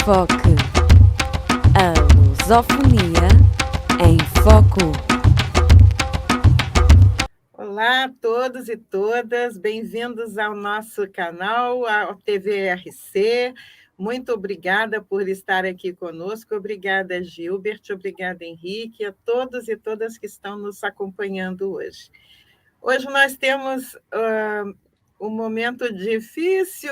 Foque. A lusofonia em foco. Olá a todos e todas, bem-vindos ao nosso canal, ao TVRC. Muito obrigada por estar aqui conosco. Obrigada, Gilbert, obrigada, Henrique, a todos e todas que estão nos acompanhando hoje. Hoje nós temos um momento difícil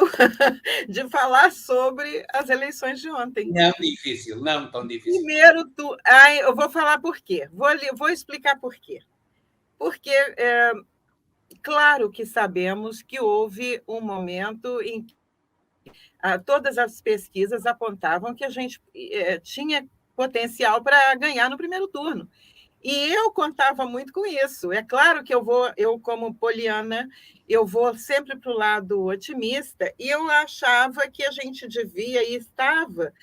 de falar sobre as eleições de ontem. Não tão difícil. Primeiro, eu vou falar por quê. Vou explicar por quê. Porque, claro que sabemos que houve um momento em que todas as pesquisas apontavam que a gente tinha potencial para ganhar no primeiro turno. E eu contava muito com isso. É claro que eu como poliana, eu vou sempre para o lado otimista, e eu achava que a gente devia e estava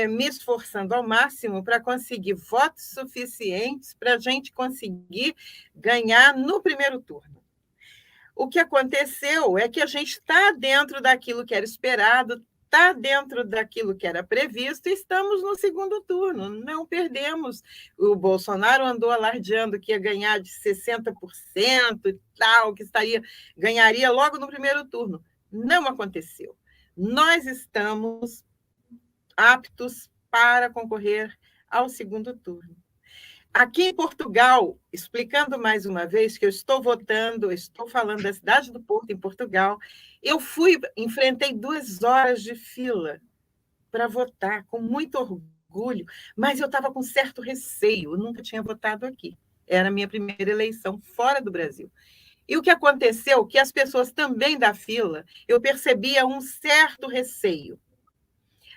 me esforçando ao máximo para conseguir votos suficientes para a gente conseguir ganhar no primeiro turno. O que aconteceu é que a gente está dentro daquilo que era esperado, está dentro daquilo que era previsto, e estamos no segundo turno, não perdemos. O Bolsonaro andou alardeando que ia ganhar de 60% e tal, que ganharia logo no primeiro turno. Não aconteceu. Nós estamos aptos para concorrer ao segundo turno. Aqui em Portugal, explicando mais uma vez que eu estou votando, estou falando da cidade do Porto, em Portugal, enfrentei 2 horas de fila para votar, com muito orgulho, mas eu estava com certo receio, eu nunca tinha votado aqui. Era a minha primeira eleição fora do Brasil. E o que aconteceu, que as pessoas também da fila, eu percebia um certo receio.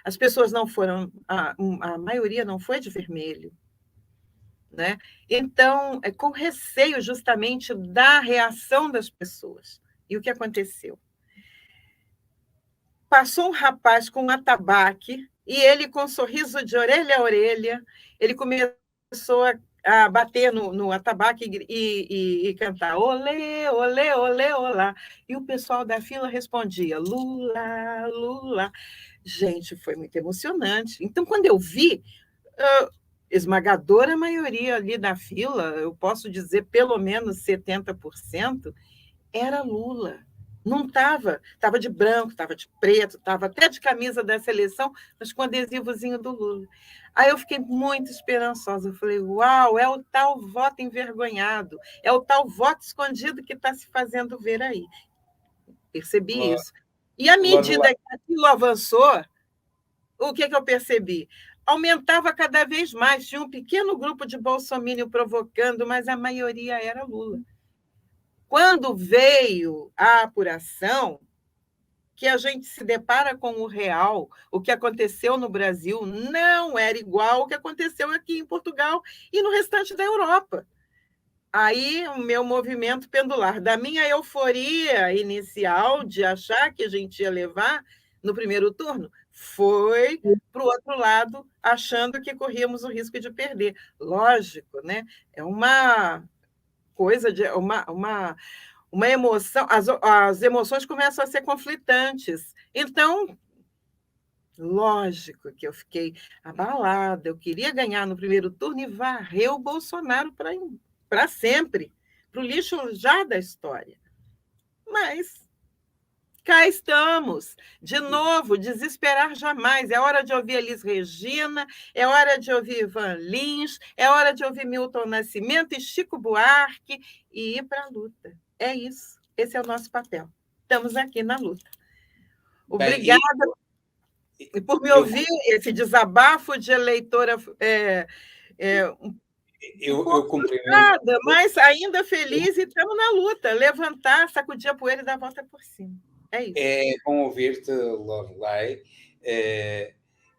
As pessoas não foram, a maioria não foi de vermelho, né? Então, com receio justamente da reação das pessoas. E o que aconteceu? Passou um rapaz com um atabaque e ele, com um sorriso de orelha a orelha, ele começou a bater no atabaque e cantar olê, olê, olê, olá. E o pessoal da fila respondia Lula, Lula. Gente, foi muito emocionante. Então, quando eu vi... esmagadora maioria ali da fila, eu posso dizer pelo menos 70%, era Lula. Não estava de branco, estava de preto, estava até de camisa da seleção, mas com adesivozinho do Lula. Aí eu fiquei muito esperançosa. Eu falei, uau, é o tal voto envergonhado, é o tal voto escondido que está se fazendo ver aí. Percebi isso. E à medida que aquilo avançou, o que eu percebi? Aumentava cada vez mais, tinha um pequeno grupo de bolsominion provocando, mas a maioria era Lula. Quando veio a apuração, que a gente se depara com o real, o que aconteceu no Brasil não era igual ao que aconteceu aqui em Portugal e no restante da Europa. Aí, o meu movimento pendular, da minha euforia inicial de achar que a gente ia levar no primeiro turno, foi para o outro lado, achando que corríamos o risco de perder. Lógico, né? É uma coisa de uma emoção, as emoções começam a ser conflitantes. Então, lógico que eu fiquei abalada, eu queria ganhar no primeiro turno e varrer o Bolsonaro para sempre, para o lixo já da história. Mas cá estamos, de novo, desesperar jamais. É hora de ouvir Elis Regina, é hora de ouvir Ivan Lins, é hora de ouvir Milton Nascimento e Chico Buarque e ir para a luta. É isso, esse é o nosso papel. Estamos aqui na luta. Obrigada por me ouvir, esse desabafo de eleitora complicada, mas ainda feliz e estamos na luta. Levantar, sacudir a poeira e dar a volta por cima. É isso. É bom ouvir-te, Lorelai,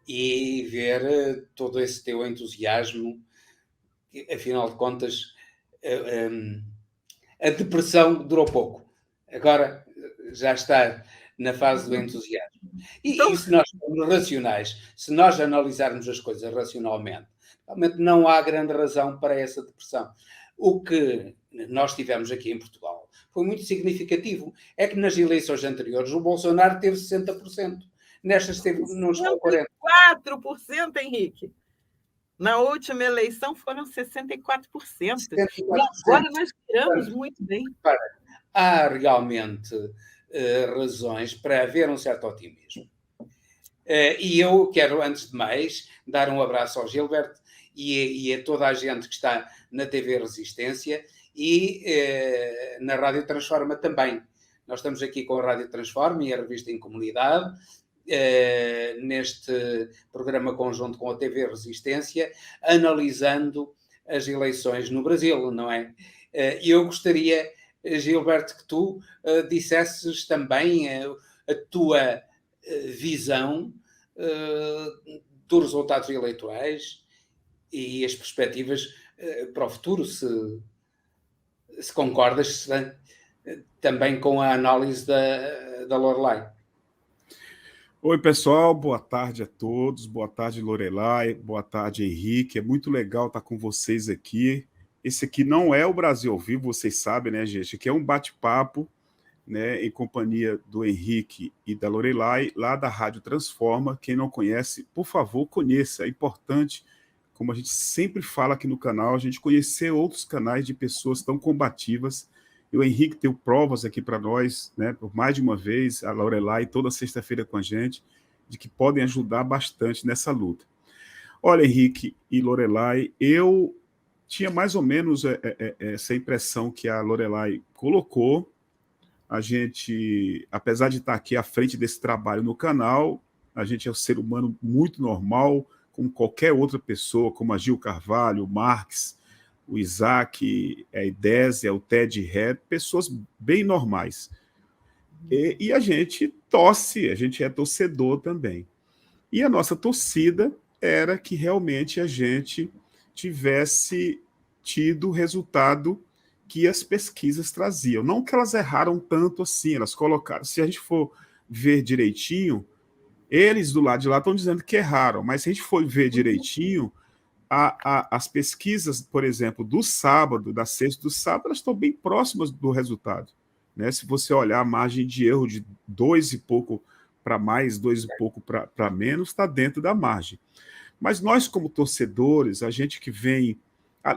e ver todo esse teu entusiasmo. Afinal de contas, a depressão durou pouco. Agora já está na fase do entusiasmo. E se nós formos racionais, se nós analisarmos as coisas racionalmente, realmente não há grande razão para essa depressão. O que nós tivemos aqui em Portugal foi muito significativo. É que nas eleições anteriores o Bolsonaro teve 60%. Nestas não chegou a 40%. 4%, Henrique. Na última eleição foram 64%. 74%. E agora nós tiramos muito bem. Há realmente razões para haver um certo otimismo. E eu quero, antes de mais, dar um abraço ao Gilberto e a toda a gente que está na TV Resistência e na Rádio Transforma também. Nós estamos aqui com a Rádio Transforma e a Revista em Comunidade, neste programa conjunto com a TV Resistência, analisando as eleições no Brasil, não é? E eu gostaria, Gilberto, que tu dissesses também a tua visão dos resultados eleitorais e as perspectivas para o futuro, se concordas também com a análise da Lorelai. Oi, pessoal, boa tarde a todos, boa tarde, Lorelai, boa tarde, Henrique, é muito legal estar com vocês aqui. Esse aqui não é o Brasil ao Vivo, vocês sabem, né, gente? Aqui é um bate-papo, né, em companhia do Henrique e da Lorelai, lá da Rádio Transforma. Quem não conhece, por favor, conheça. É importante, como a gente sempre fala aqui no canal, a gente conhecer outros canais de pessoas tão combativas. E o Henrique deu provas aqui para nós, né, por mais de uma vez, a Lorelai toda sexta-feira com a gente, de que podem ajudar bastante nessa luta. Olha, Henrique e Lorelai, eu tinha mais ou menos essa impressão que a Lorelai colocou. A gente, apesar de estar aqui à frente desse trabalho no canal, a gente é um ser humano muito normal, como qualquer outra pessoa, como a Gil Carvalho, o Marx, o Isaac, a Idésia, o Ted Red, pessoas bem normais. E a gente torce, a gente é torcedor também. E a nossa torcida era que realmente a gente tivesse tido o resultado que as pesquisas traziam. Não que elas erraram tanto assim, elas colocaram. Se a gente for ver direitinho, eles do lado de lá estão dizendo que erraram, mas se a gente for ver direitinho, as pesquisas, por exemplo, do sábado, da sexta do sábado, elas estão bem próximas do resultado. Né? Se você olhar a margem de erro de 2 e pouco para mais, 2 e pouco para menos, está dentro da margem. Mas nós, como torcedores, a gente que vem...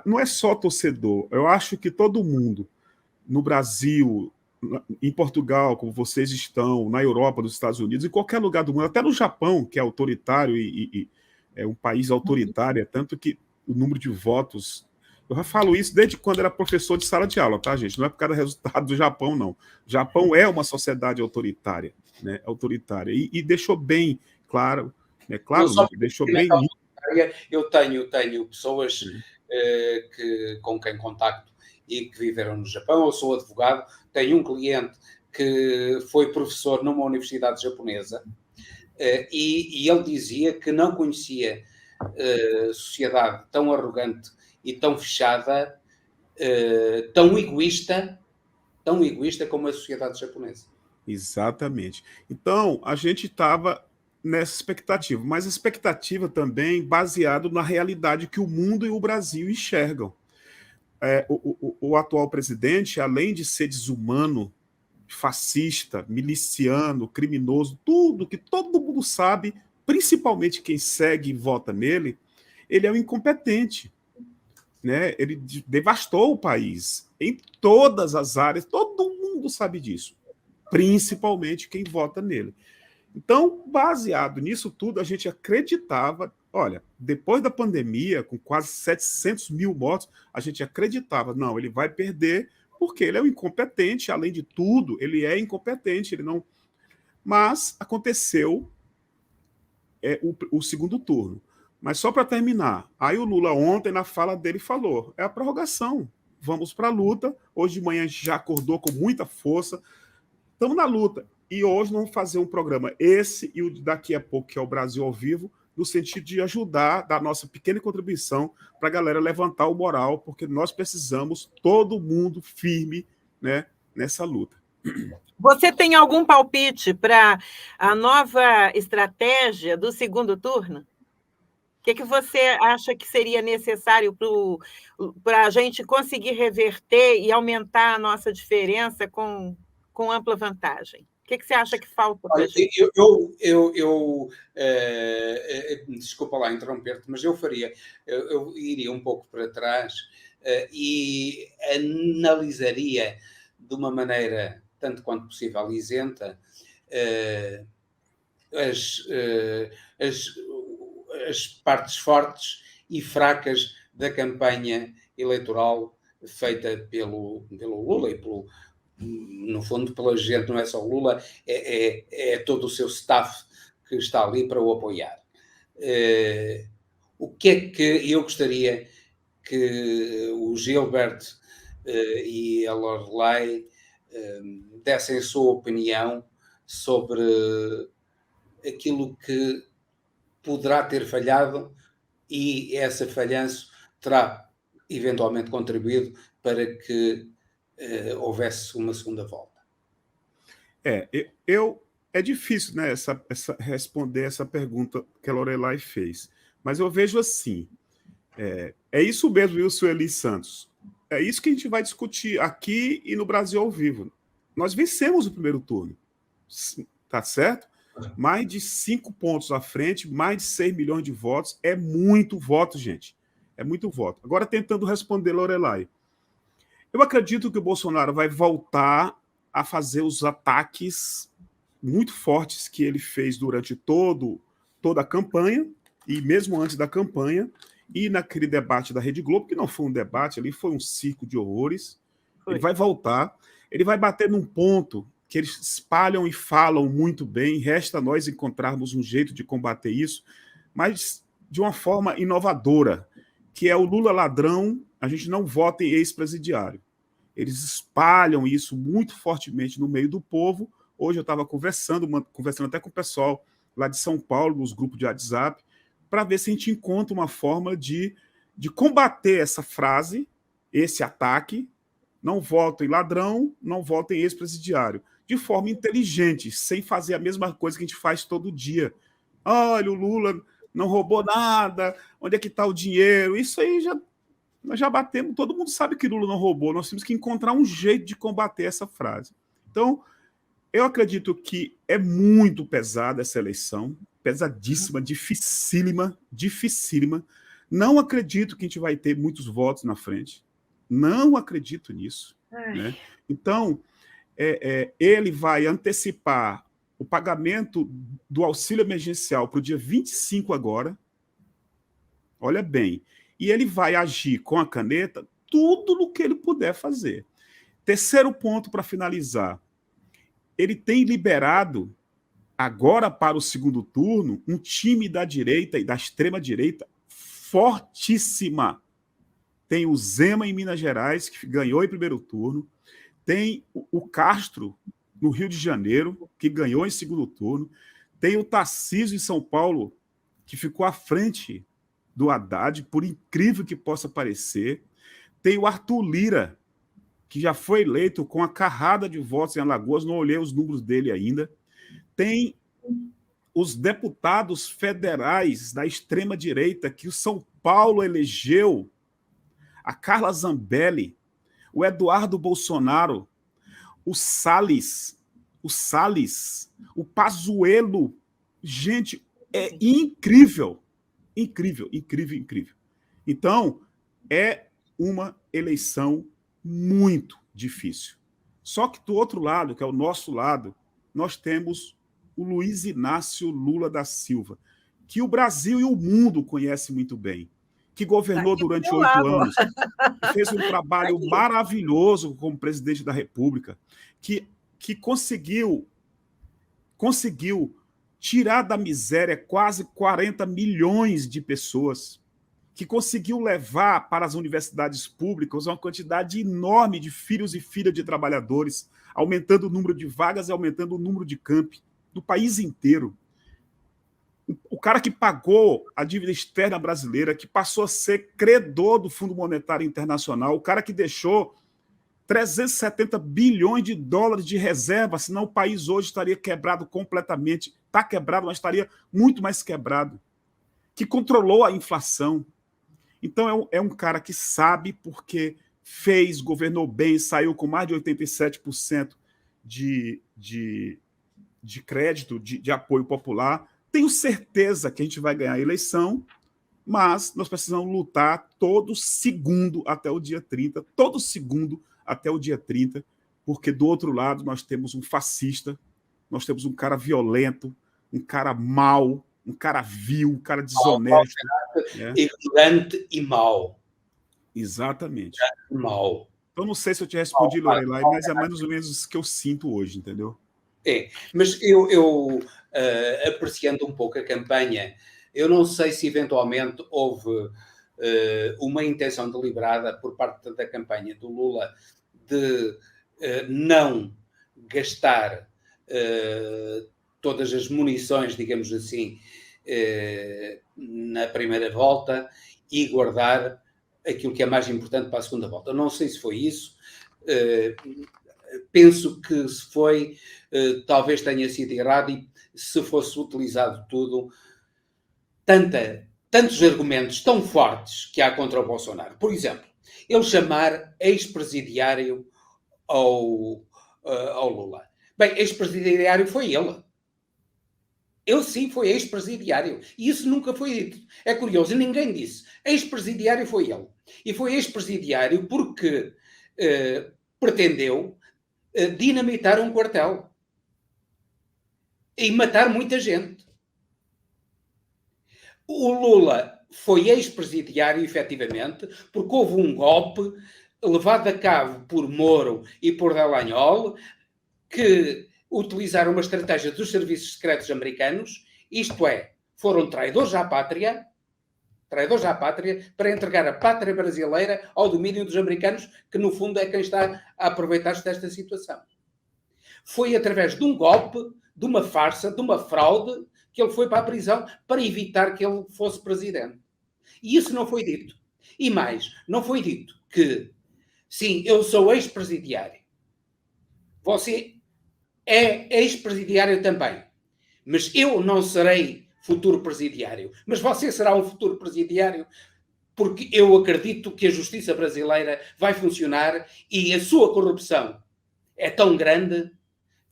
Não é só torcedor, eu acho que todo mundo, no Brasil, em Portugal, como vocês estão, na Europa, nos Estados Unidos, em qualquer lugar do mundo, até no Japão, que é autoritário e é um país autoritário, é tanto que o número de votos... Eu já falo isso desde quando era professor de sala de aula, tá, gente? Não é por causa do resultado do Japão, não. O Japão é uma sociedade autoritária, né? Autoritária. E deixou bem claro, né? Claro, deixou bem... Eu tenho pessoas com quem contacto e que viveram no Japão. Eu sou advogado, tenho um cliente que foi professor numa universidade japonesa e ele dizia que não conhecia sociedade tão arrogante e tão fechada, tão egoísta como a sociedade japonesa. Exatamente. Então, a gente estava nessa expectativa, mas a expectativa também baseada na realidade que o mundo e o Brasil enxergam. O atual presidente, além de ser desumano, fascista, miliciano, criminoso, tudo que todo mundo sabe, principalmente quem segue e vota nele, ele é um incompetente. Né? Ele devastou o país em todas as áreas, todo mundo sabe disso, principalmente quem vota nele. Então, baseado nisso tudo, a gente acreditava, olha, depois da pandemia, com quase 700 mil mortos, a gente acreditava, não, ele vai perder, porque ele é um incompetente, além de tudo, ele é incompetente, ele não... Mas aconteceu o segundo turno. Mas só para terminar, aí o Lula ontem, na fala dele, falou, é a prorrogação, vamos para a luta, hoje de manhã a gente já acordou com muita força, estamos na luta. E hoje vamos fazer um programa, esse e o daqui a pouco, que é o Brasil ao Vivo, no sentido de ajudar, dar nossa pequena contribuição para a galera levantar o moral, porque nós precisamos, todo mundo firme, né, nessa luta. Você tem algum palpite para a nova estratégia do segundo turno? O que você acha que seria necessário para a gente conseguir reverter e aumentar a nossa diferença com ampla vantagem? O que você acha que falta? Olha, desculpa lá interromper-te, mas eu iria um pouco para trás e analisaria de uma maneira, tanto quanto possível, isenta, as partes fortes e fracas da campanha eleitoral feita pelo Lula e no fundo, pela gente, não é só o Lula, é todo o seu staff que está ali para o apoiar. O que é que eu gostaria que o Gilberto e a Lorelai dessem a sua opinião sobre aquilo que poderá ter falhado e essa falhança terá eventualmente contribuído para que houvesse uma segunda volta. É difícil, né, responder essa pergunta que a Lorelai fez, mas eu vejo assim, é isso mesmo, viu, Sueli Santos? É isso que a gente vai discutir aqui e no Brasil ao vivo. Nós vencemos o primeiro turno, tá certo? Mais de 5 pontos à frente, mais de 6 milhões de votos, é muito voto, gente. É muito voto. Agora, tentando responder, Lorelai, eu acredito que o Bolsonaro vai voltar a fazer os ataques muito fortes que ele fez durante toda a campanha, e mesmo antes da campanha, e naquele debate da Rede Globo, que não foi um debate, ali foi um circo de horrores. Ele vai voltar, ele vai bater num ponto que eles espalham e falam muito bem, resta nós encontrarmos um jeito de combater isso, mas de uma forma inovadora, que é o Lula ladrão, a gente não vota em ex-presidiário. Eles espalham isso muito fortemente no meio do povo. Hoje eu estava conversando até com o pessoal lá de São Paulo, nos grupos de WhatsApp, para ver se a gente encontra uma forma de combater essa frase, esse ataque, não voto em ladrão, não voto em ex-presidiário, de forma inteligente, sem fazer a mesma coisa que a gente faz todo dia. Olha, o Lula não roubou nada, onde é que está o dinheiro? Isso aí nós já batemos, todo mundo sabe que Lula não roubou, nós temos que encontrar um jeito de combater essa frase. Então, eu acredito que é muito pesada essa eleição, pesadíssima, dificílima. Não acredito que a gente vai ter muitos votos na frente. Não acredito nisso. Né? Então, ele vai antecipar o pagamento do auxílio emergencial para o dia 25 agora. Olha bem. E ele vai agir com a caneta tudo no que ele puder fazer. Terceiro ponto para finalizar. Ele tem liberado, agora para o segundo turno, um time da direita e da extrema-direita fortíssima. Tem o Zema em Minas Gerais, que ganhou em primeiro turno. Tem o Castro, no Rio de Janeiro, que ganhou em segundo turno. Tem o Tarcísio em São Paulo, que ficou à frente do Haddad, por incrível que possa parecer. Tem o Arthur Lira, que já foi eleito com a carrada de votos em Alagoas, não olhei os números dele ainda. Tem os deputados federais da extrema-direita que o São Paulo elegeu, a Carla Zambelli, o Eduardo Bolsonaro, o Salles, o Pazuello. Gente, é incrível. Incrível. Então, é uma eleição muito difícil. Só que do outro lado, que é o nosso lado, nós temos o Luiz Inácio Lula da Silva, que o Brasil e o mundo conhecem muito bem, que governou durante 8 anos, que fez um trabalho maravilhoso como presidente da República, que conseguiu tirar da miséria quase 40 milhões de pessoas, que conseguiu levar para as universidades públicas uma quantidade enorme de filhos e filhas de trabalhadores, aumentando o número de vagas e aumentando o número de campi do país inteiro. O cara que pagou a dívida externa brasileira, que passou a ser credor do Fundo Monetário Internacional, o cara que deixou 370 bilhões de dólares de reserva, senão o país hoje estaria quebrado completamente. Está quebrado, mas estaria muito mais quebrado. Que controlou a inflação. Então, é um cara que sabe porque governou bem, saiu com mais de 87% de de crédito, de apoio popular. Tenho certeza que a gente vai ganhar a eleição, mas nós precisamos lutar todo segundo até o dia 30, todo segundo até o dia 30, porque do outro lado nós temos um fascista, nós temos um cara violento, um cara mau, um cara vil, um cara desonesto. Ignorante e mau. Exatamente. Mau. Eu não sei se eu te respondi, Lorelai, mas é mais ou menos isso que eu sinto hoje, entendeu? Mas eu apreciando um pouco a campanha, eu não sei se eventualmente houve uma intenção deliberada por parte da campanha do Lula de não gastar todas as munições, digamos assim, na primeira volta e guardar aquilo que é mais importante para a segunda volta. Não sei se foi isso. Penso que se foi, talvez tenha sido errado, e se fosse utilizado tudo, tantos argumentos tão fortes que há contra o Bolsonaro. Por exemplo, ele chamar ex-presidiário ao Lula. Bem, ex-presidiário foi ele. Ele sim foi ex-presidiário. E isso nunca foi dito. É curioso, ninguém disse. Ex-presidiário foi ele. E foi ex-presidiário porque pretendeu dinamitar um quartel e matar muita gente. O Lula foi ex-presidiário, efetivamente, porque houve um golpe levado a cabo por Moro e por Dallagnol, que utilizaram uma estratégia dos serviços secretos americanos, isto é, foram traidores à pátria, para entregar a pátria brasileira ao domínio dos americanos, que no fundo é quem está a aproveitar-se desta situação. Foi através de um golpe, de uma farsa, de uma fraude, que ele foi para a prisão para evitar que ele fosse presidente. E isso não foi dito. E mais, não foi dito que, sim, eu sou ex-presidiário. Você é ex-presidiário também. Mas eu não serei futuro presidiário. Mas você será um futuro presidiário, porque eu acredito que a justiça brasileira vai funcionar e a sua corrupção é tão grande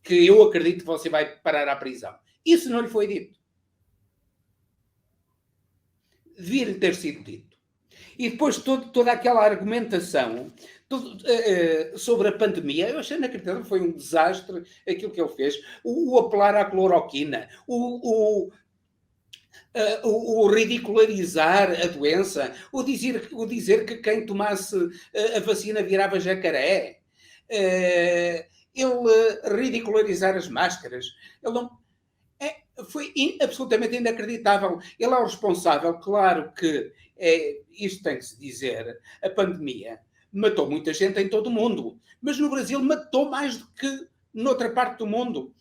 que eu acredito que você vai parar à prisão. Isso não lhe foi dito. Devia-lhe ter sido dito. E depois toda aquela argumentação sobre a pandemia, eu achei inacreditável, foi um desastre aquilo que ele fez. O apelar à cloroquina, o ridicularizar a doença, o dizer que quem tomasse a vacina virava jacaré, ele ridicularizar as máscaras. Ele não... Foi absolutamente inacreditável. Ele é o responsável, claro que isto tem que se dizer, a pandemia matou muita gente em todo o mundo, mas no Brasil matou mais do que noutra parte do mundo.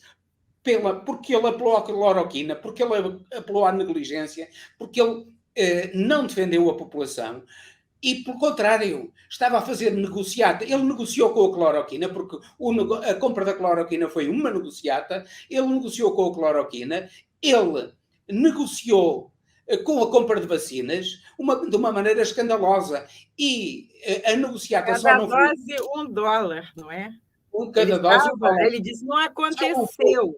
Porque ele apelou à cloroquina, porque ele apelou à negligência, porque ele não defendeu a população e, pelo contrário, estava a fazer negociata. Ele negociou com a cloroquina, porque a compra da cloroquina foi uma negociata. Ele negociou com a cloroquina, ele negociou com a compra de vacinas de uma maneira escandalosa. E a negociata só não foi... Cada dose $1, não é? Cada dose ele disse, não aconteceu.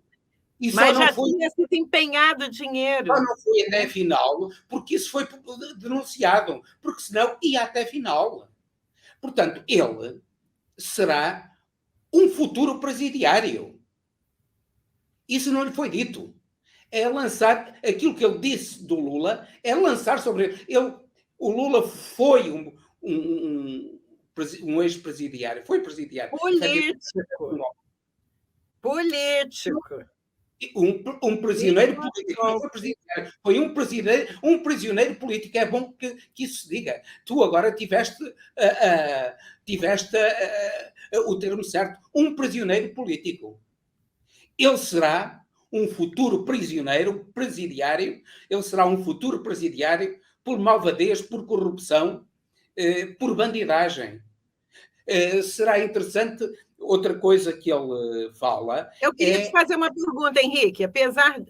Mas já tinha sido empenhado dinheiro. Só não foi até a final, porque isso foi denunciado. Porque senão ia até a final. Portanto, ele será um futuro presidiário. Isso não lhe foi dito. É lançar aquilo que ele disse do Lula, é lançar sobre ele. O Lula foi um ex-presidiário. Foi presidiário. Político. Um prisioneiro político. Não foi presidiário. Foi um prisioneiro político. É bom que isso se diga. Tu agora tiveste o termo certo. Um prisioneiro político. Ele será um futuro prisioneiro presidiário. Ele será um futuro presidiário por malvadez, por corrupção, por bandidagem. Será interessante... Outra coisa que ele fala... Eu queria te fazer uma pergunta, Henrique. Apesar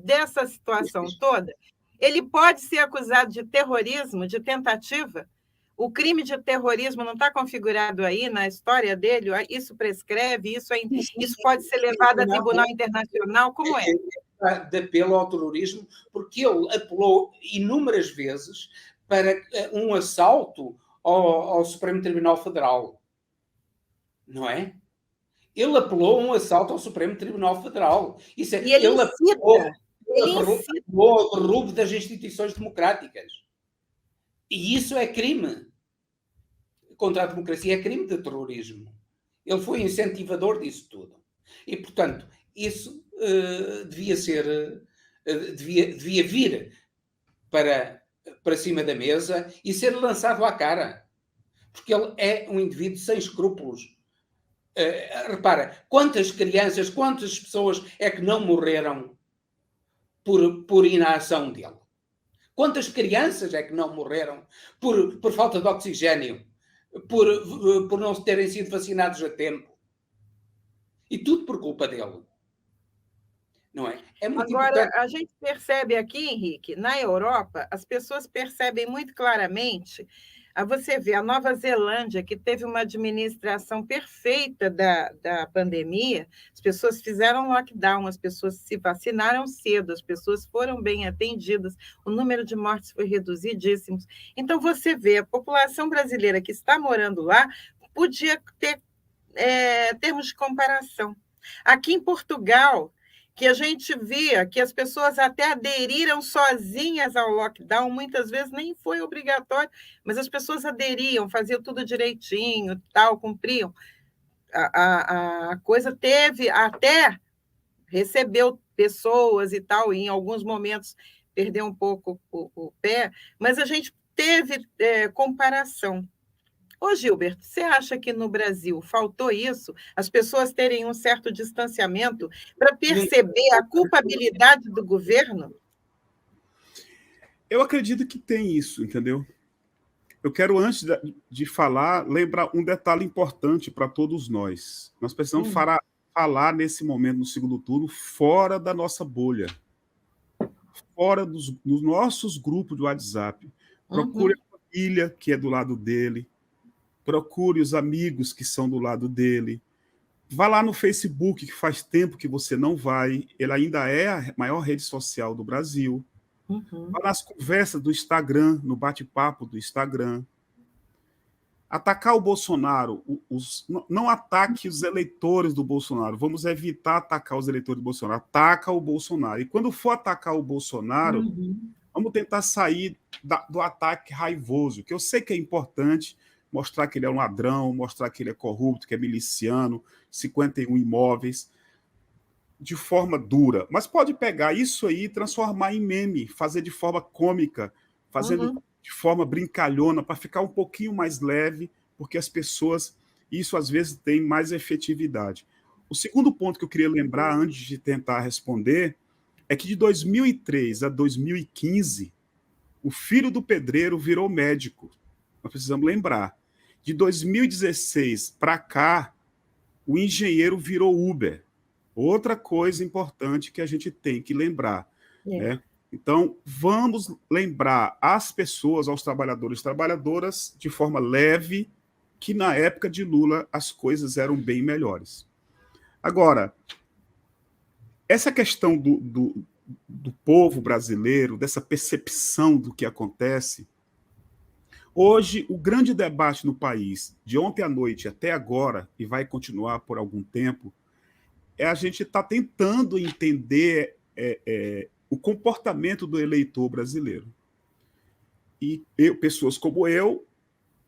dessa situação toda, ele pode ser acusado de terrorismo, de tentativa? O crime de terrorismo não está configurado aí na história dele? Isso prescreve? Isso pode ser levado a tribunal internacional? Como é? De apelo ao terrorismo, porque ele apelou inúmeras vezes para um assalto ao Supremo Tribunal Federal. Não é? Ele apelou a um assalto ao Supremo Tribunal Federal. E ele apelou ao derrubo das instituições democráticas. E isso é crime. Contra a democracia é crime de terrorismo. Ele foi incentivador disso tudo. E, portanto, isso devia vir para cima da mesa e ser lançado à cara. Porque ele é um indivíduo sem escrúpulos. Repara, quantas crianças, quantas pessoas é que não morreram por inação dele? Quantas crianças é que não morreram por falta de oxigênio? Por não terem sido vacinados a tempo? E tudo por culpa dele. Não é? É muito Agora, importante. a gente percebe aqui, Henrique, na Europa, as pessoas percebem muito claramente. Você vê a Nova Zelândia, que teve uma administração perfeita da pandemia, as pessoas fizeram lockdown, as pessoas se vacinaram cedo, as pessoas foram bem atendidas, o número de mortes foi reduzidíssimo. Então, você vê, a população brasileira que está morando lá podia ter termos de comparação. Aqui em Portugal, que a gente via que as pessoas até aderiram sozinhas ao lockdown, muitas vezes nem foi obrigatório, mas as pessoas aderiam, faziam tudo direitinho, tal, cumpriam. A coisa teve, até recebeu pessoas e tal, e em alguns momentos perdeu um pouco o pé, mas a gente teve comparação. Ô, Gilberto, você acha que no Brasil faltou isso? As pessoas terem um certo distanciamento para perceber a culpabilidade do governo? Eu acredito que tem isso, entendeu? Eu quero, antes de falar, lembrar um detalhe importante para todos nós. Nós precisamos falar nesse momento, no segundo turno, fora da nossa bolha, fora dos nossos grupos de WhatsApp. Procure a família que é do lado dele, procure os amigos que são do lado dele. Vá lá no Facebook, que faz tempo que você não vai. Ele ainda é a maior rede social do Brasil. Vá nas conversas do Instagram, no bate-papo do Instagram. Atacar o Bolsonaro, não ataque os eleitores do Bolsonaro. Vamos evitar atacar os eleitores do Bolsonaro. Ataca o Bolsonaro. E quando for atacar o Bolsonaro, vamos tentar sair do ataque raivoso, que eu sei que é importante, mostrar que ele é um ladrão, mostrar que ele é corrupto, que é miliciano, 51 imóveis, de forma dura. Mas pode pegar isso aí e transformar em meme, fazer de forma cômica, fazendo de forma brincalhona, para ficar um pouquinho mais leve, porque as pessoas, isso às vezes tem mais efetividade. O segundo ponto que eu queria lembrar, antes de tentar responder, é que de 2003 a 2015, o filho do pedreiro virou médico. Nós precisamos lembrar. De 2016 para cá, o engenheiro virou Uber. Outra coisa importante que a gente tem que lembrar. Né? Então, vamos lembrar as pessoas, aos trabalhadores e trabalhadoras, de forma leve, que na época de Lula as coisas eram bem melhores. Agora, essa questão do povo brasileiro, dessa percepção do que acontece, hoje, o grande debate no país, de ontem à noite até agora, e vai continuar por algum tempo, é a gente estar tentando entender o comportamento do eleitor brasileiro. E pessoas como eu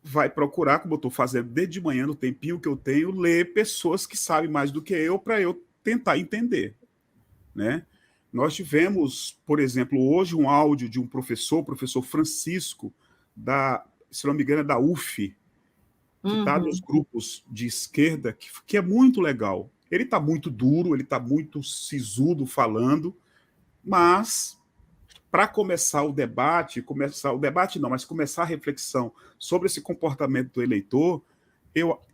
vai procurar, como eu estou fazendo desde de manhã, no tempinho que eu tenho, ler pessoas que sabem mais do que eu, para eu tentar entender. Né? Nós tivemos, por exemplo, hoje um áudio de um professor, o professor Francisco, se não me engano, é da UF, que está nos grupos de esquerda, que é muito legal. Ele está muito duro, ele está muito sisudo falando, mas para começar a reflexão sobre esse comportamento do eleitor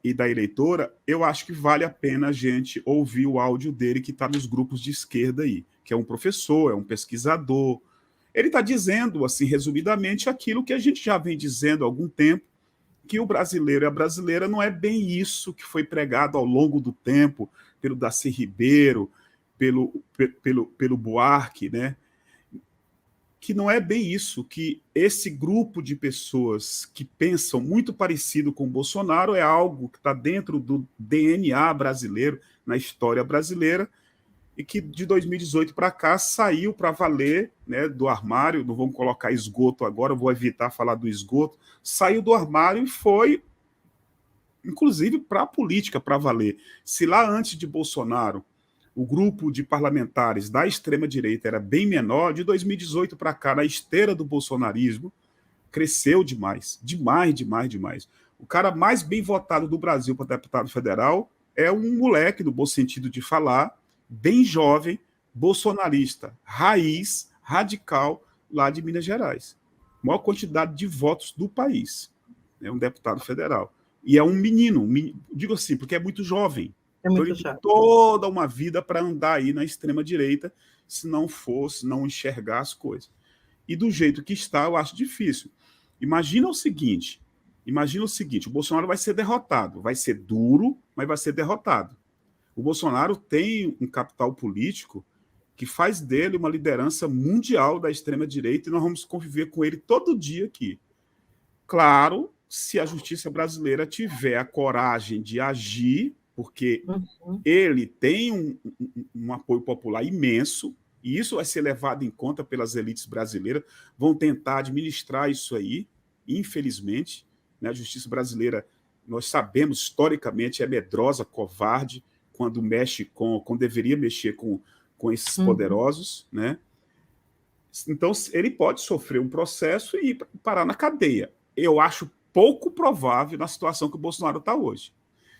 e da eleitora, eu acho que vale a pena a gente ouvir o áudio dele, que está nos grupos de esquerda aí, que é um professor, é um pesquisador. Ele está dizendo, assim, resumidamente, aquilo que a gente já vem dizendo há algum tempo, que o brasileiro e a brasileira não é bem isso que foi pregado ao longo do tempo pelo Darcy Ribeiro, pelo Buarque, né? Que não é bem isso, que esse grupo de pessoas que pensam muito parecido com o Bolsonaro é algo que está dentro do DNA brasileiro, na história brasileira, e que de 2018 para cá saiu para valer, né, do armário. Não vamos colocar esgoto agora, vou evitar falar do esgoto. Saiu do armário e foi, inclusive, para a política, para valer. Se lá antes de Bolsonaro o grupo de parlamentares da extrema-direita era bem menor, de 2018 para cá, na esteira do bolsonarismo, cresceu demais. Demais, demais, demais. O cara mais bem votado do Brasil para deputado federal é um moleque, no bom sentido de falar, bem jovem, bolsonarista, raiz, radical, lá de Minas Gerais. Maior quantidade de votos do país. É um deputado federal. E é um menino, digo assim, porque é muito jovem. Então ele tem toda uma vida para andar aí na extrema-direita, se não enxergar as coisas. E do jeito que está, eu acho difícil. Imagina o seguinte, o Bolsonaro vai ser derrotado, vai ser duro, mas vai ser derrotado. O Bolsonaro tem um capital político que faz dele uma liderança mundial da extrema-direita e nós vamos conviver com ele todo dia aqui. Claro, se a justiça brasileira tiver a coragem de agir, porque ele tem um apoio popular imenso, e isso vai ser levado em conta pelas elites brasileiras, vão tentar administrar isso aí, infelizmente, né? A justiça brasileira, nós sabemos, historicamente, é medrosa, covarde, quando deveria mexer com esses poderosos, né? Então, ele pode sofrer um processo e parar na cadeia. Eu acho pouco provável na situação que o Bolsonaro está hoje.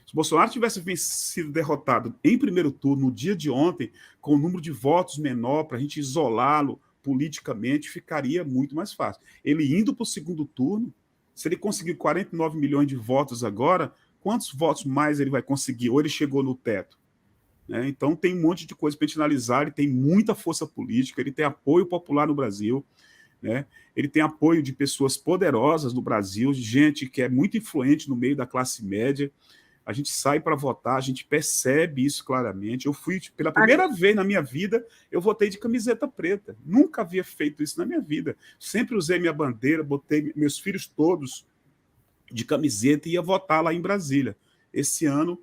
Se o Bolsonaro tivesse sido derrotado em primeiro turno, no dia de ontem, com o número de votos menor, para a gente isolá-lo politicamente, ficaria muito mais fácil. Ele indo para o segundo turno, se ele conseguir 49 milhões de votos agora, quantos votos mais ele vai conseguir? Ou ele chegou no teto? Né? Então tem um monte de coisa para a gente analisar, ele tem muita força política, ele tem apoio popular no Brasil, né? Ele tem apoio de pessoas poderosas no Brasil, de gente que é muito influente no meio da classe média. A gente sai para votar, a gente percebe isso claramente. Eu fui, pela primeira vez na minha vida, eu votei de camiseta preta. Nunca havia feito isso na minha vida. Sempre usei minha bandeira, botei meus filhos todos de camiseta e ia votar lá em Brasília. Esse ano,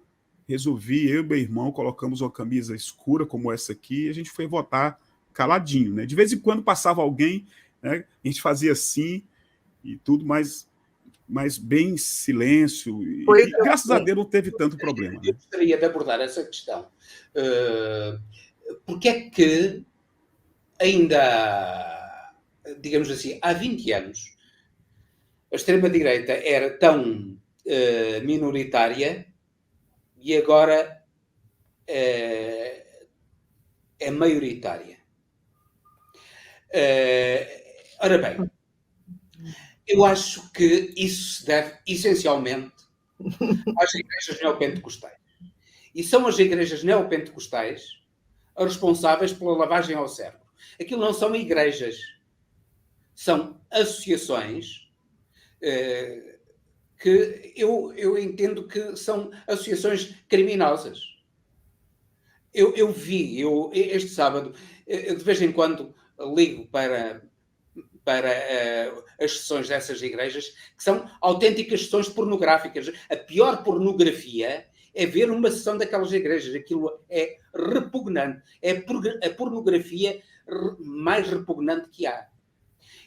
resolvi, eu e meu irmão, colocamos uma camisa escura como essa aqui e a gente foi votar caladinho, né? De vez em quando passava alguém, né? A gente fazia assim e tudo, mas bem em silêncio. E graças a Deus não teve tanto problema. Eu gostaria de abordar essa questão. Porque é que ainda, digamos assim, há 20 anos, a extrema-direita era tão minoritária e agora é maioritária. Ora bem, eu acho que isso se deve, essencialmente, às igrejas neopentecostais. E são as igrejas neopentecostais as responsáveis pela lavagem ao cérebro. Aquilo não são igrejas, são associações que eu entendo que são associações criminosas. Eu vi, este sábado, eu de vez em quando ligo para as sessões dessas igrejas, que são autênticas sessões pornográficas. A pior pornografia é ver uma sessão daquelas igrejas. Aquilo é repugnante. É a pornografia mais repugnante que há.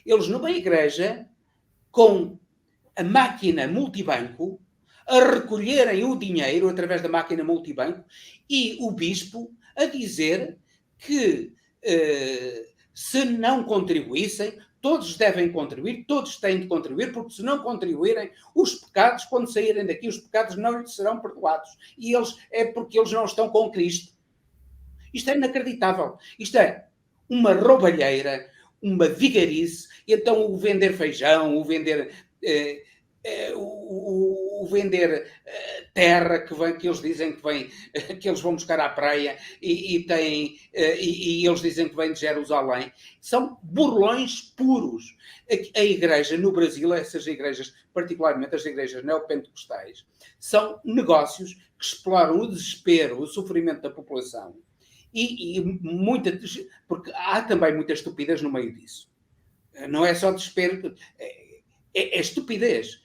Eles numa igreja, com a máquina multibanco, a recolherem o dinheiro através da máquina multibanco e o bispo a dizer que se não contribuíssem, todos devem contribuir, todos têm de contribuir, porque se não contribuírem, os pecados, quando saírem daqui, os pecados não lhes serão perdoados. E é porque eles não estão com Cristo. Isto é inacreditável. Isto é uma roubalheira, uma vigarice. E então o vender feijão, o vender o vender terra que eles dizem que eles vão buscar à praia e eles dizem que vem de Jerusalém. São burlões puros. A igreja no Brasil, essas igrejas, particularmente as igrejas neopentecostais, são negócios que exploram o desespero, o sofrimento da população porque há também muita estupidez no meio disso. Não é só desespero, é estupidez.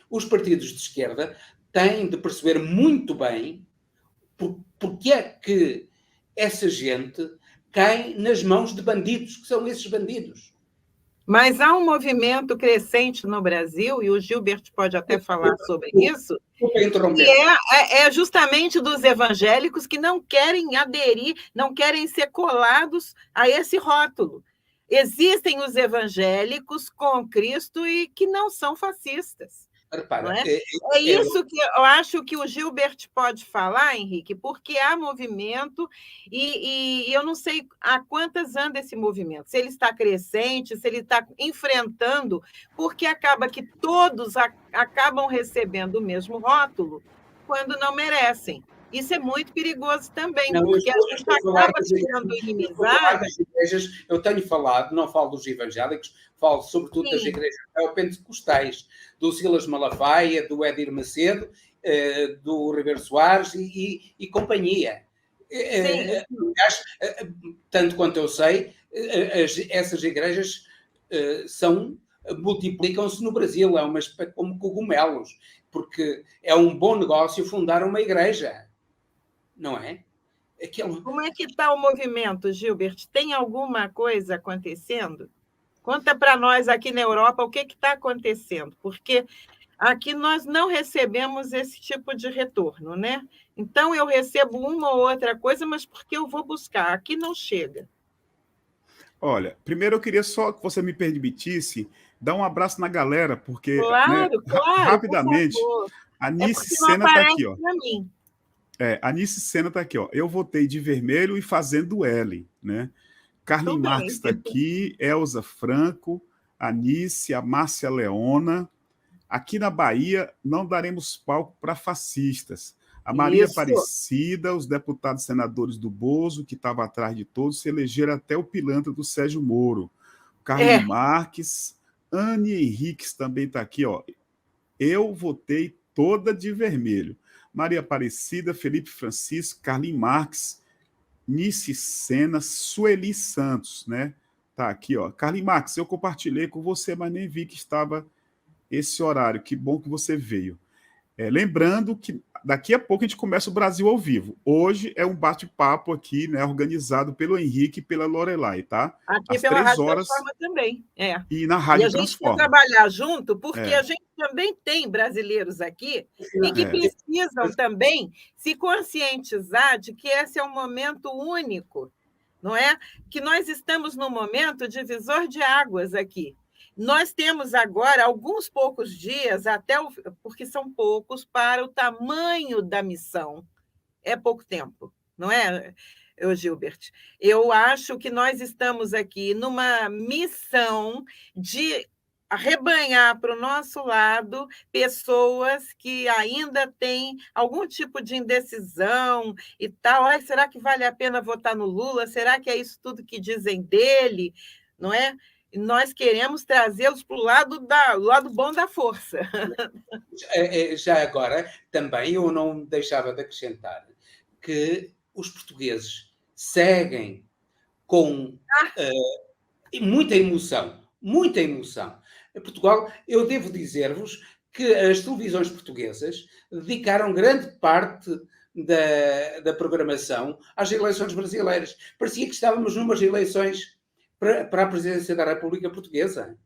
Os partidos de esquerda têm de perceber muito bem porque é que essa gente cai nas mãos de bandidos, que são esses bandidos. Mas há um movimento crescente no Brasil, e o Gilbert pode até falar sobre isso, que é justamente dos evangélicos que não querem aderir, não querem ser colados a esse rótulo. Existem os evangélicos com Cristo e que não são fascistas. Repara, é isso que eu acho que o Gilbert pode falar, Henrique, porque há movimento e eu não sei há quantas anda esse movimento, se ele está crescente, se ele está enfrentando, porque acaba que todos acabam recebendo o mesmo rótulo quando não merecem. Isso é muito perigoso também, porque a gente acaba criando inimizade. Eu tenho falado, não falo dos evangélicos, falo sobretudo das igrejas pentecostais, do Silas Malafaia, do Edir Macedo, do Ribeiro Soares e companhia. Tanto quanto eu sei, essas igrejas multiplicam-se no Brasil, é uma espécie como cogumelos, porque é um bom negócio fundar uma igreja. Não é? Como é que está o movimento, Gilbert? Tem alguma coisa acontecendo? Conta para nós aqui na Europa o que está acontecendo, porque aqui nós não recebemos esse tipo de retorno, né? Então, eu recebo uma ou outra coisa, mas porque eu vou buscar. Aqui não chega. Olha, primeiro eu queria só que você me permitisse dar um abraço na galera, porque claro, rapidamente, a Nice Sena está aqui, ó. A Nice Sena está aqui, ó. Eu votei de vermelho e fazendo L, né? Carlin Marques está aqui, Elza Franco, a Nice, a Márcia Leona. Aqui na Bahia, não daremos palco para fascistas. A Maria Aparecida, os deputados senadores do Bozo, que estava atrás de todos, se elegeram até o pilantra do Sérgio Moro. Carlin Marques, Anne Henriques também está aqui, ó. Eu votei toda de vermelho. Maria Aparecida, Felipe Francisco, Carlin Marques, Nice Sena, Sueli Santos, né? Tá aqui, ó. Carlin Marques, eu compartilhei com você, mas nem vi que estava esse horário. Que bom que você veio. Lembrando que daqui a pouco a gente começa o Brasil ao vivo. Hoje é um bate-papo aqui, né, organizado pelo Henrique e pela Lorelai, tá? Aqui às pela Rádio Transforma também. E na Rádio Transforma. E a gente quer trabalhar junto, porque a gente também tem brasileiros aqui e que precisam também se conscientizar de que esse é um momento único, não é? Que nós estamos num momento divisor de águas aqui. Nós temos agora alguns poucos dias, porque são poucos, para o tamanho da missão. É pouco tempo, não é, Gilbert? Eu acho que nós estamos aqui numa missão de arrebanhar para o nosso lado pessoas que ainda têm algum tipo de indecisão e tal. Ai, será que vale a pena votar no Lula? Será que é isso tudo que dizem dele? Não é? Nós queremos trazê-los para o lado bom da força. Já agora, também eu não deixava de acrescentar que os portugueses seguem com muita emoção. Em Portugal, eu devo dizer-vos que as televisões portuguesas dedicaram grande parte da programação às eleições brasileiras. Parecia que estávamos numas eleições para a presidência da República Portuguesa.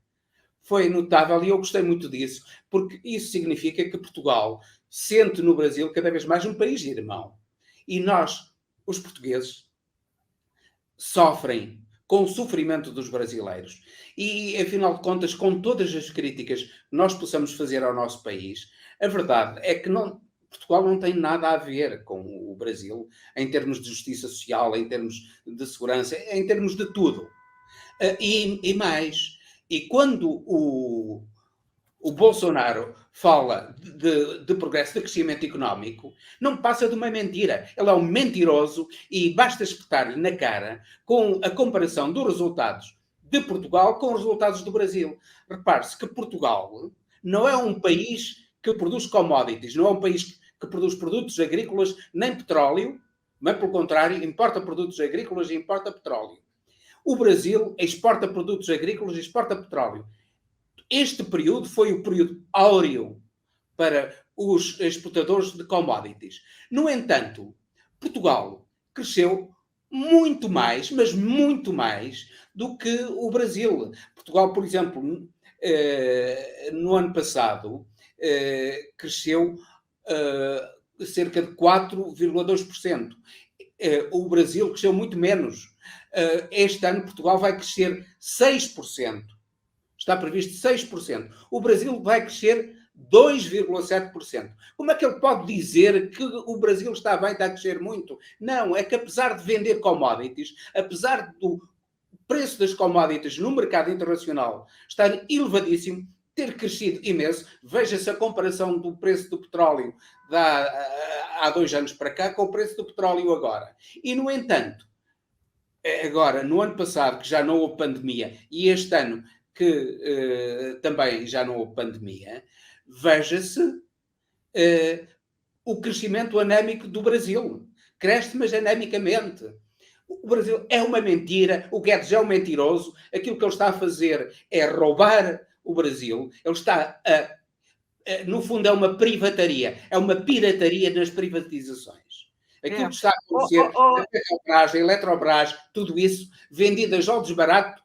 Foi notável e eu gostei muito disso, porque isso significa que Portugal sente no Brasil cada vez mais um país irmão. E nós, os portugueses, sofrem com o sofrimento dos brasileiros. E, afinal de contas, com todas as críticas que nós possamos fazer ao nosso país, a verdade é que Portugal não tem nada a ver com o Brasil em termos de justiça social, em termos de segurança, em termos de tudo. E mais, e quando o Bolsonaro fala de progresso, de crescimento económico, não passa de uma mentira. Ele é um mentiroso e basta espetar-lhe na cara com a comparação dos resultados de Portugal com os resultados do Brasil. Repare-se que Portugal não é um país que produz commodities, não é um país que produz produtos agrícolas nem petróleo, mas, pelo contrário, importa produtos agrícolas e importa petróleo. O Brasil exporta produtos agrícolas e exporta petróleo. Este período foi o período áureo para os exportadores de commodities. No entanto, Portugal cresceu muito mais, mas muito mais, do que o Brasil. Portugal, por exemplo, no ano passado, cresceu cerca de 4,2%. O Brasil cresceu muito menos. Este ano, Portugal vai crescer 6%. Está previsto 6%. O Brasil vai crescer 2,7%. Como é que ele pode dizer que o Brasil está bem, está a crescer muito? Não, é que apesar de vender commodities, apesar do preço das commodities no mercado internacional estar elevadíssimo, ter crescido imenso, veja-se a comparação do preço do petróleo há 2 anos para cá com o preço do petróleo agora. E, no entanto, agora, no ano passado, que já não houve pandemia, e este ano, que também já não houve pandemia, veja-se o crescimento anémico do Brasil. Cresce, mas anemicamente. O Brasil é uma mentira, o Guedes é um mentiroso, aquilo que ele está a fazer é roubar o Brasil, ele está no fundo é uma privataria, é uma pirataria nas privatizações. Aquilo que está a acontecer, a Petrobras, a Eletrobras, tudo isso, vendido a jogos baratos.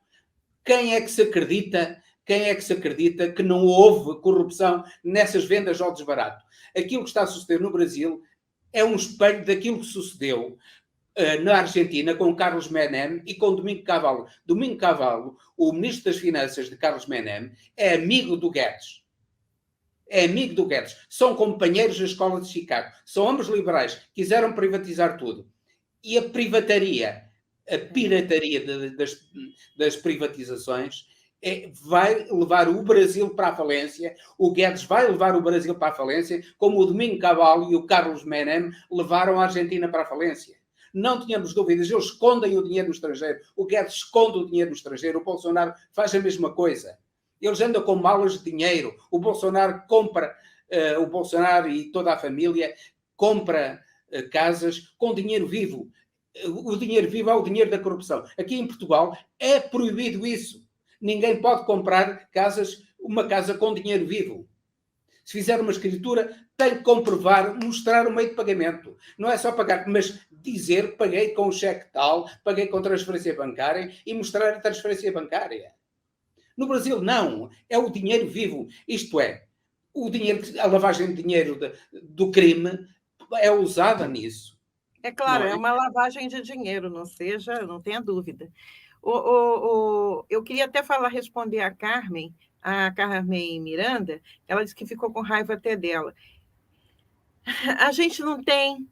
Quem é que se acredita que não houve corrupção nessas vendas de jogos baratos? Aquilo que está a suceder no Brasil é um espelho daquilo que sucedeu na Argentina com Carlos Menem e com Domingos Cavallo. Domingos Cavallo, o ministro das Finanças de Carlos Menem, é amigo do Guedes. É amigo do Guedes. São companheiros da escola de Chicago. São ambos liberais. Quiseram privatizar tudo. E a pirataria das privatizações vai levar o Brasil para a falência. O Guedes vai levar o Brasil para a falência, como o Domingos Cavallo e o Carlos Menem levaram a Argentina para a falência. Não tínhamos dúvidas, eles escondem o dinheiro no estrangeiro. O Guedes esconde o dinheiro no estrangeiro. O Bolsonaro faz a mesma coisa. Eles andam com malas de dinheiro. O Bolsonaro compra, o Bolsonaro e toda a família compra casas com dinheiro vivo. O dinheiro vivo é o dinheiro da corrupção. Aqui em Portugal é proibido isso. Ninguém pode comprar uma casa com dinheiro vivo. Se fizer uma escritura, tem que comprovar, mostrar o meio de pagamento. Não é só pagar, mas dizer paguei com cheque tal, paguei com transferência bancária e mostrar a transferência bancária. No Brasil, não. É o dinheiro vivo. Isto é, a lavagem de dinheiro do crime é usada nisso. É claro, é uma lavagem de dinheiro, não tenha dúvida. Eu queria até responder a Carmen Miranda, ela disse que ficou com raiva até dela. A gente não tem,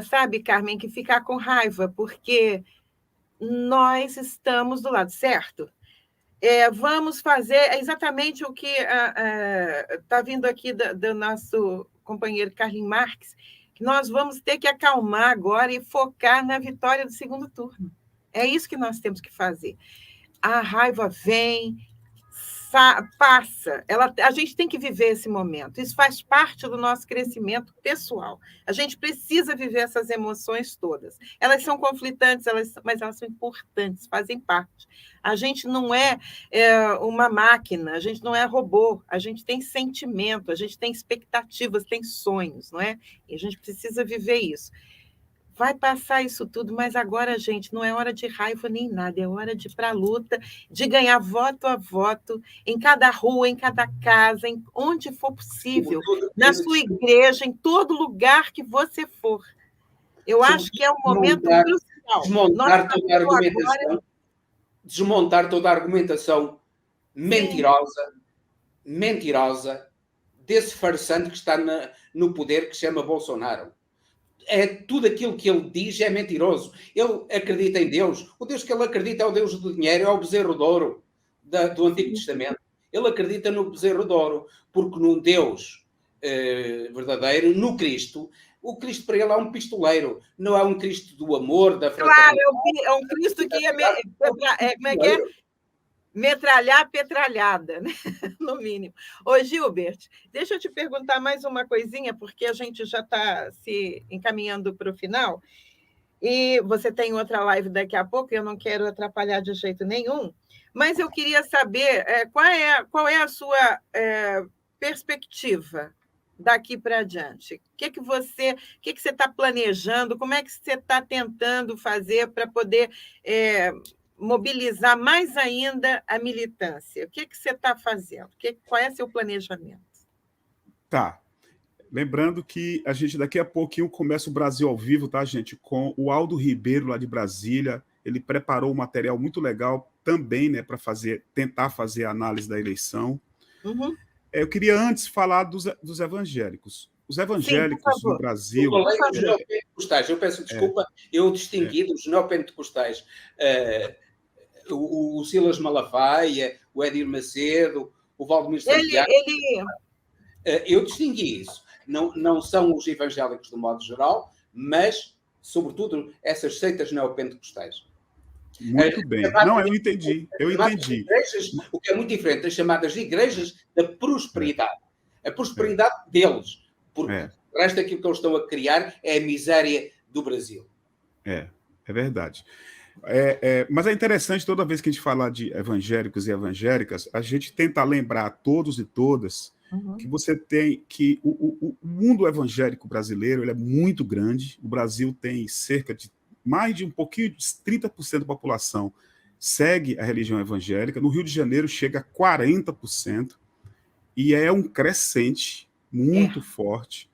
sabe, Carmen, que ficar com raiva, porque nós estamos do lado certo. Vamos fazer exatamente o que está vindo aqui do nosso companheiro Carlinhos Marques, que nós vamos ter que acalmar agora e focar na vitória do segundo turno. É isso que nós temos que fazer. A raiva vem, passa. A gente tem que viver esse momento. Isso faz parte do nosso crescimento pessoal. A gente precisa viver essas emoções todas. Elas são conflitantes, mas elas são importantes, fazem parte. A gente não é uma máquina, a gente não é robô, a gente tem sentimento, a gente tem expectativas, tem sonhos, não é? E a gente precisa viver isso. Vai passar isso tudo, mas agora, gente, não é hora de raiva nem nada, é hora de ir para a luta, de ganhar voto a voto, em cada rua, em cada casa, onde for possível, na sua igreja, em todo lugar que você for. Eu acho que é um momento crucial. Desmontar toda a argumentação mentirosa desse farsante que está no poder, que se chama Bolsonaro. Tudo aquilo que ele diz é mentiroso. Ele acredita em Deus. O Deus que ele acredita é o Deus do dinheiro, é o bezerro de ouro do Antigo Testamento. Ele acredita no bezerro de ouro, porque num Deus verdadeiro, no Cristo, o Cristo para ele é um pistoleiro, não é um Cristo do amor, da fraternidade. Claro, é um Cristo que ia como é que é? Metralhar petralhada, né? No mínimo. Ô, Gilbert, deixa eu te perguntar mais uma coisinha, porque a gente já está se encaminhando para o final, e você tem outra live daqui a pouco, e eu não quero atrapalhar de jeito nenhum, mas eu queria saber qual é a sua perspectiva daqui para adiante. O que você está planejando? Como é que você está tentando fazer para poder mobilizar mais ainda a militância? O que você está fazendo? Qual é seu planejamento? Tá. Lembrando que a gente daqui a pouquinho começa o Brasil ao vivo, tá, gente? Com o Aldo Ribeiro, lá de Brasília. Ele preparou um material muito legal também, né, para tentar fazer a análise da eleição. Uhum. Eu queria antes falar dos evangélicos. Os evangélicos no Brasil... Eu falei dos neopentecostais. Eu peço desculpa, eu distingui dos neopentecostais. O Silas Malafaia, o Edir Macedo, o Valdemir Santiago. Eu distingui isso. Não são os evangélicos do modo geral, mas, sobretudo, essas seitas neopentecostais. Muito bem. Não, eu entendi. Igrejas, o que é muito diferente das chamadas igrejas da prosperidade. A prosperidade deles. Porque o resto daquilo que eles estão a criar é a miséria do Brasil. É verdade. Mas é interessante, toda vez que a gente fala de evangélicos e evangélicas, a gente tenta lembrar a todos e todas que você tem que o mundo evangélico brasileiro ele é muito grande. O Brasil tem cerca de mais de um pouquinho de 30% da população segue a religião evangélica. No Rio de Janeiro chega a 40%, e é um crescente muito forte.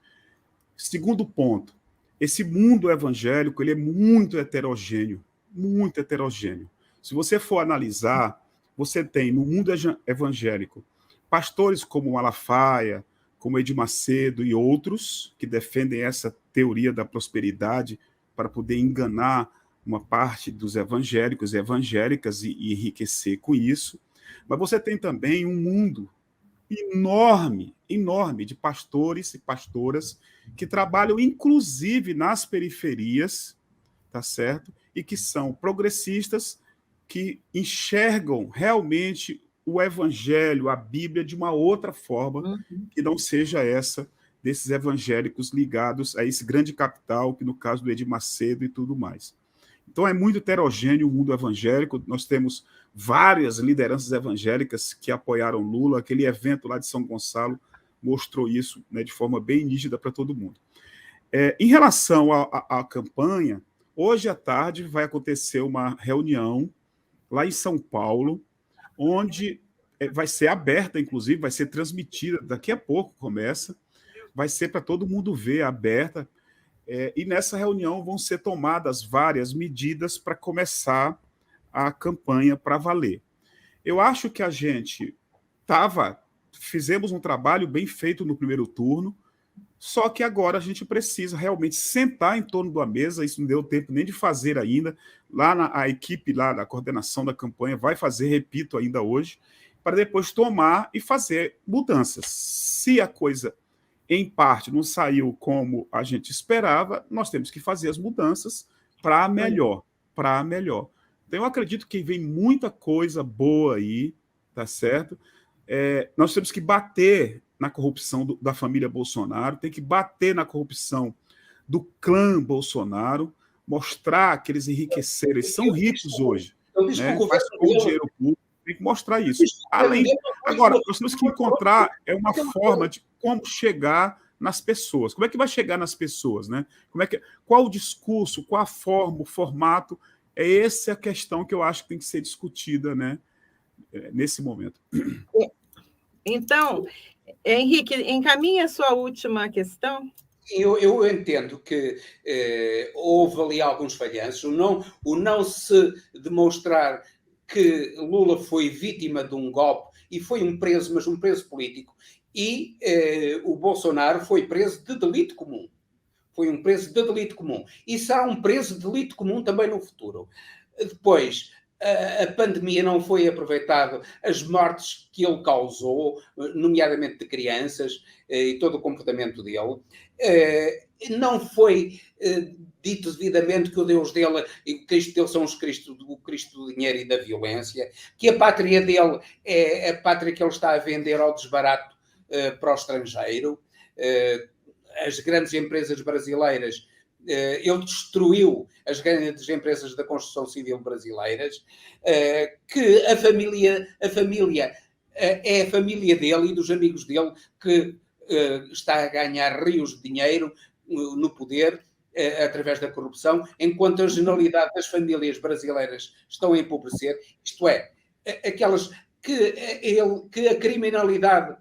Segundo ponto, esse mundo evangélico ele é muito heterogêneo. Muito heterogêneo. Se você for analisar, você tem no mundo evangélico pastores como Malafaia, como Edir Macedo e outros que defendem essa teoria da prosperidade para poder enganar uma parte dos evangélicos e evangélicas e enriquecer com isso. Mas você tem também um mundo enorme de pastores e pastoras que trabalham inclusive nas periferias, tá certo? E que são progressistas, que enxergam realmente o evangelho, a Bíblia, de uma outra forma, que não seja essa desses evangélicos ligados a esse grande capital, que no caso do Edir Macedo e tudo mais. Então é muito heterogêneo o mundo evangélico, nós temos várias lideranças evangélicas que apoiaram Lula, aquele evento lá de São Gonçalo mostrou isso, né, de forma bem nítida para todo mundo. Em relação à campanha, hoje à tarde vai acontecer uma reunião lá em São Paulo, onde vai ser aberta, inclusive, vai ser transmitida, daqui a pouco começa, vai ser para todo mundo ver, aberta, e nessa reunião vão ser tomadas várias medidas para começar a campanha para valer. Eu acho que a gente fizemos um trabalho bem feito no primeiro turno, só que agora a gente precisa realmente sentar em torno da mesa, isso não deu tempo nem de fazer ainda, a equipe lá da coordenação da campanha vai fazer, repito ainda hoje, para depois tomar e fazer mudanças. Se a coisa, em parte, não saiu como a gente esperava, nós temos que fazer as mudanças para melhor. Então, eu acredito que vem muita coisa boa aí, tá certo? Nós temos que bater na corrupção da família Bolsonaro, tem que bater na corrupção do clã Bolsonaro, mostrar que eles enriqueceram, eles são ricos hoje, né? Faz com o dinheiro público, tem que mostrar isso. Agora, nós temos que encontrar uma forma de como chegar nas pessoas. Como é que vai chegar nas pessoas, né? Qual o discurso, qual a forma, o formato? Essa é a questão que eu acho que tem que ser discutida, né, nesse momento. Então, Henrique, encaminha a sua última questão. Eu entendo que houve ali alguns falhanços. O não se demonstrar que Lula foi vítima de um golpe e foi um preso, mas um preso político, e o Bolsonaro foi preso de delito comum. Foi um preso de delito comum. E será um preso de delito comum também no futuro. Depois, a pandemia não foi aproveitada, as mortes que ele causou, nomeadamente de crianças, e todo o comportamento dele, não foi dito devidamente que o Deus dele e o Cristo dele são o Cristo do dinheiro e da violência, que a pátria dele é a pátria que ele está a vender ao desbarato para o estrangeiro. As grandes empresas brasileiras, ele destruiu as grandes empresas da construção civil brasileiras, que a família é a família dele e dos amigos dele que está a ganhar rios de dinheiro no poder através da corrupção, enquanto a generalidade das famílias brasileiras estão a empobrecer, isto é, aquelas que a criminalidade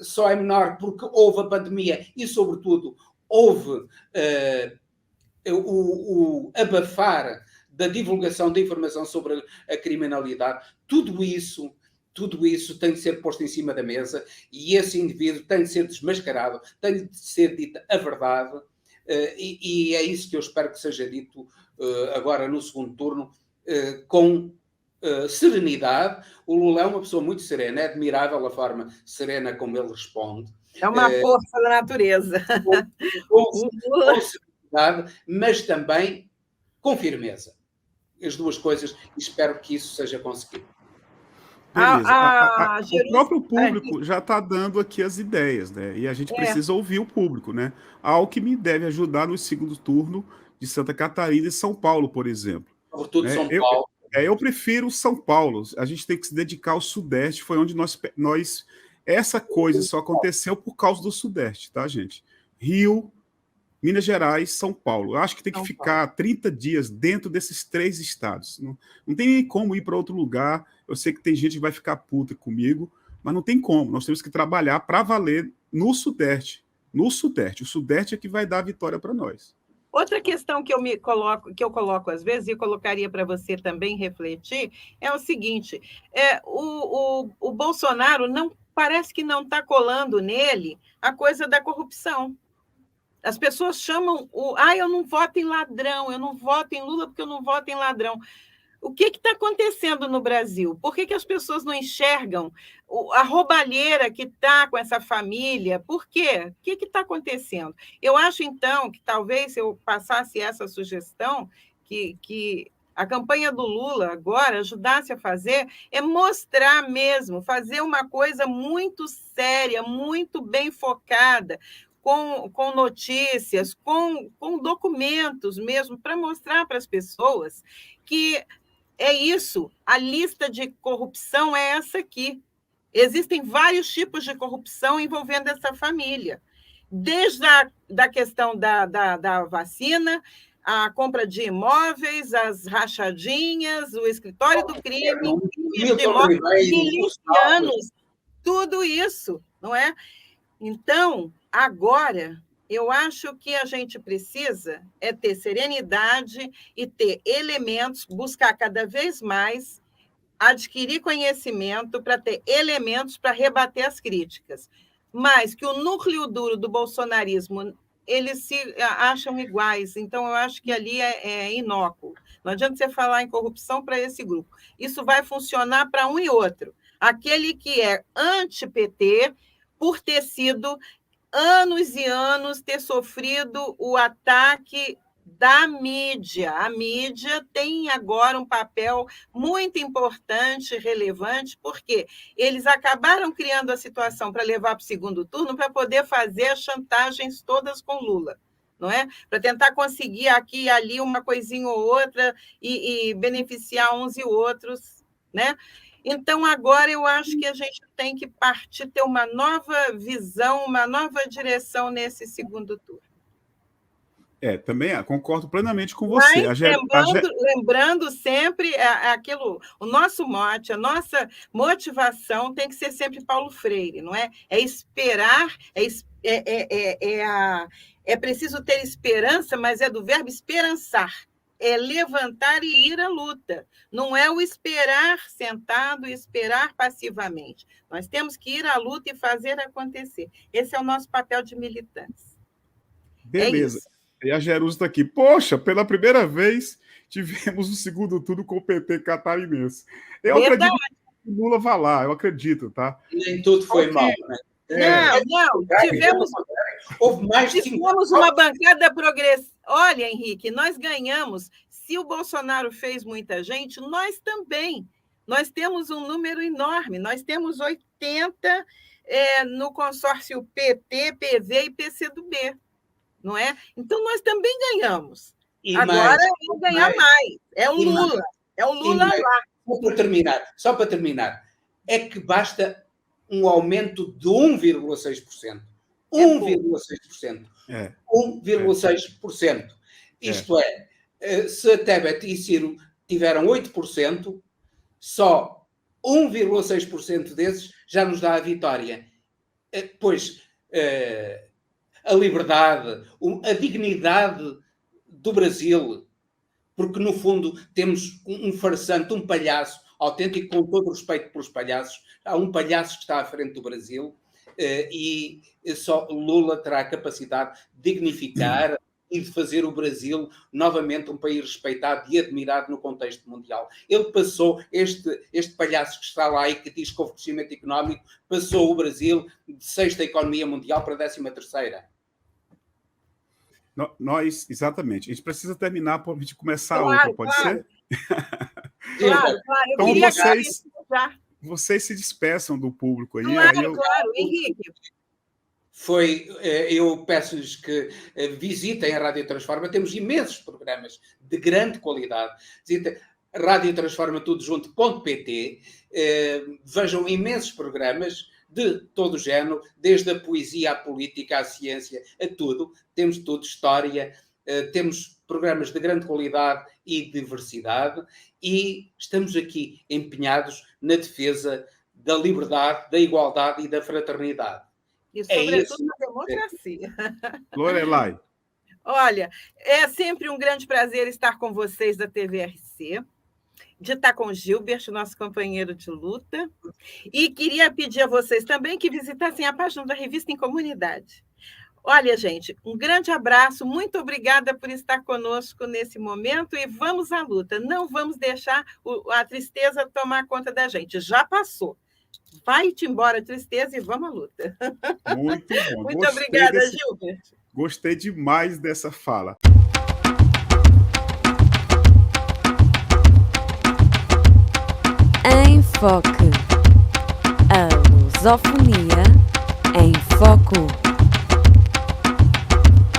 só é menor porque houve a pandemia e, sobretudo, houve o abafar da divulgação de informação sobre a criminalidade. Tudo isso tem de ser posto em cima da mesa e esse indivíduo tem de ser desmascarado, tem de ser dita a verdade, e é isso que eu espero que seja dito agora no segundo turno, com serenidade. O Lula é uma pessoa muito serena, é admirável a forma serena como ele responde. É uma força da natureza. Com serenidade, mas também com firmeza. As duas coisas, e espero que isso seja conseguido. Beleza. O próprio público já está dando aqui as ideias, né? E a gente precisa ouvir o público, né? A Alckmin deve ajudar no segundo turno de Santa Catarina e São Paulo, por exemplo. Sobretudo São Paulo. Eu prefiro São Paulo. A gente tem que se dedicar ao Sudeste, foi onde nós essa coisa só aconteceu por causa do Sudeste, tá, gente? Rio, Minas Gerais, São Paulo. Eu acho que tem que ficar 30 dias dentro desses 3 estados. Não tem nem como ir para outro lugar. Eu sei que tem gente que vai ficar puta comigo, mas não tem como. Nós temos que trabalhar para valer no Sudeste. No Sudeste. O Sudeste é que vai dar a vitória para nós. Outra questão que eu coloco às vezes, e eu colocaria para você também refletir, é o seguinte: o Bolsonaro parece que não está colando nele a coisa da corrupção. As pessoas chamam eu não voto em ladrão, eu não voto em Lula porque eu não voto em ladrão. O que está acontecendo no Brasil? Por que as pessoas não enxergam a roubalheira que está com essa família? Por quê? O que está acontecendo? Eu acho, então, que talvez se eu passasse essa sugestão, que a campanha do Lula agora ajudasse a fazer, é mostrar mesmo, fazer uma coisa muito séria, muito bem focada, com notícias, com documentos mesmo, para mostrar para as pessoas que é isso, a lista de corrupção é essa aqui. Existem vários tipos de corrupção envolvendo essa família, desde a questão da vacina, a compra de imóveis, as rachadinhas, o escritório do crime, milicianos, tudo isso, não é? Então, agora, eu acho que a gente precisa ter serenidade e ter elementos, buscar cada vez mais, adquirir conhecimento para ter elementos para rebater as críticas. Mas que o núcleo duro do bolsonarismo, eles se acham iguais, então eu acho que ali é inócuo. Não adianta você falar em corrupção para esse grupo. Isso vai funcionar para um e outro. Aquele que é anti-PT, por ter sido anos e anos, ter sofrido o ataque da mídia. A mídia tem agora um papel muito importante, relevante, porque eles acabaram criando a situação para levar para o segundo turno para poder fazer as chantagens todas com Lula, não é? Para tentar conseguir aqui e ali uma coisinha ou outra e beneficiar uns e outros, né? Então, agora eu acho que a gente tem que partir, ter uma nova visão, uma nova direção nesse segundo turno. Também concordo plenamente com você. Mas, lembrando sempre o nosso mote, a nossa motivação tem que ser sempre Paulo Freire, não é? É esperar, é preciso ter esperança, mas é do verbo esperançar. É levantar e ir à luta. Não é o esperar sentado e esperar passivamente. Nós temos que ir à luta e fazer acontecer. Esse é o nosso papel de militantes. Beleza. E a Jerusa está aqui. Poxa, pela primeira vez tivemos o segundo turno com o PT catarinense. Eu acredito que o Lula vá lá, eu acredito, tá? Nem tudo foi mal, né? Tivemos uma bancada progressiva. Olha, Henrique, nós ganhamos. Se o Bolsonaro fez muita gente, nós também. Nós temos um número enorme. Nós temos 80 no consórcio PT, PV e PCdoB, não é? Então, nós também ganhamos. Agora vamos ganhar mais. É o Lula. É o Lula lá. Só para terminar, é que basta um aumento de 1,6%. 1,6%. 1,6%. Isto é, se a Tebet e Ciro tiveram 8%, só 1,6% desses já nos dá a vitória. Pois a liberdade, a dignidade do Brasil, porque no fundo temos um farsante, um palhaço autêntico, com todo o respeito pelos palhaços. Há um palhaço que está à frente do Brasil e só Lula terá a capacidade de dignificar e de fazer o Brasil novamente um país respeitado e admirado no contexto mundial. Ele passou, este palhaço que está lá e que diz que houve crescimento económico, passou o Brasil de 6ª economia mundial para 13ª. Nós, exatamente. A gente precisa terminar para a gente começar outra, pode ser? Claro. Então, vocês se despeçam do público aí. Claro, Henrique. Eu peço-lhes que visitem a Rádio Transforma. Temos imensos programas de grande qualidade. Visitem radiotransformatudojunto.pt. Vejam imensos programas de todo o género, desde a poesia, à política, à ciência, a tudo. Temos tudo, história, temos programas de grande qualidade e diversidade e estamos aqui empenhados na defesa da liberdade, da igualdade e da fraternidade. E, sobretudo, na democracia. Lorelai. Olha, é sempre um grande prazer estar com vocês da TVRC, de estar com o Gilbert, nosso companheiro de luta, e queria pedir a vocês também que visitassem a página da Revista em Comunidade. Olha, gente, um grande abraço, muito obrigada por estar conosco nesse momento e vamos à luta. Não vamos deixar a tristeza tomar conta da gente. Já passou. Vai-te embora a tristeza e vamos à luta. Muito bom. Muito obrigada, Gilbert. Gostei demais dessa fala. Em Foque. A lusofonia em foco.